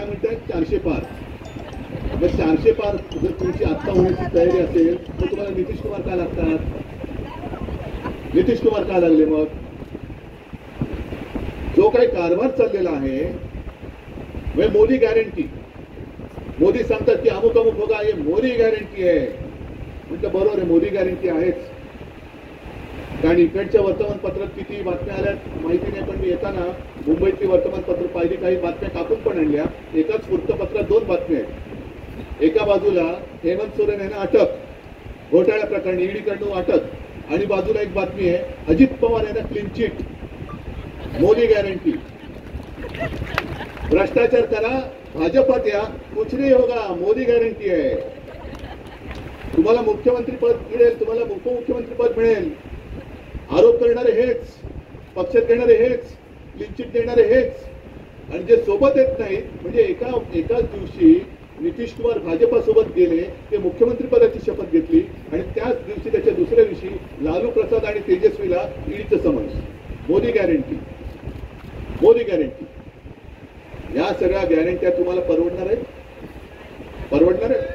काय म्हणतात 400 पार. मग 400 पार जर तुमची आत्ता होण्याची तयारी असेल तर तुम्हाला नितीश कुमार का लागतात? नितीश कुमार का लागले? मग जो काही कारभार चाललेला आहे मोदी गॅरंटी, मोदी सांगतात की अमुक अमुक होगा, हे मोदी गॅरंटी आहे. म्हणजे बरोबर आहे, मोदी गॅरंटी आहेच. कारण इकडच्या वर्तमानपत्रात किती बातम्या आल्यात माहिती नाही, पण मी येताना मुंबईतली वर्तमानपत्र पाहिली, काही बातम्या कापून पण आणल्या. एकाच वृत्तपत्रात 2 बातम्या आहेत. एका बाजूला हेमंत सोरेन यांना अटक घोटाळ्या प्रकरणी, ईडीकडून अटक, आणि बाजूला एक बातमी आहे अजित पवार यांना क्लीन चिट, मोदी गॅरंटी. भ्रष्टाचार करा, भाजपात या, कुछ नहीं होगा, मोदी गॅरंटी आहे. तुम्हाला मुख्यमंत्री पद मिळेल, तुम्हाला उपमुख्यमंत्री पद मिळेल. आरोप करणारे हेच, पक्षात घेणारे हेच, क्लीन चिट देणारे हेच, आणि जे सोबत येत नाहीत म्हणजे एकाच दिवशी नितीश कुमार भाजपासोबत गेले, ते मुख्यमंत्री पदाची शपथ घेतली, आणि त्याच दिवशी त्याच्या दुसऱ्या दिवशी लालू प्रसाद आणि तेजस्वीला ईडीचं summons. Modi guarantee, Modi guarantee. या सगळ्या गॅरंट्या तुम्हाला परवडणार आहेत? परवडणार आहेत?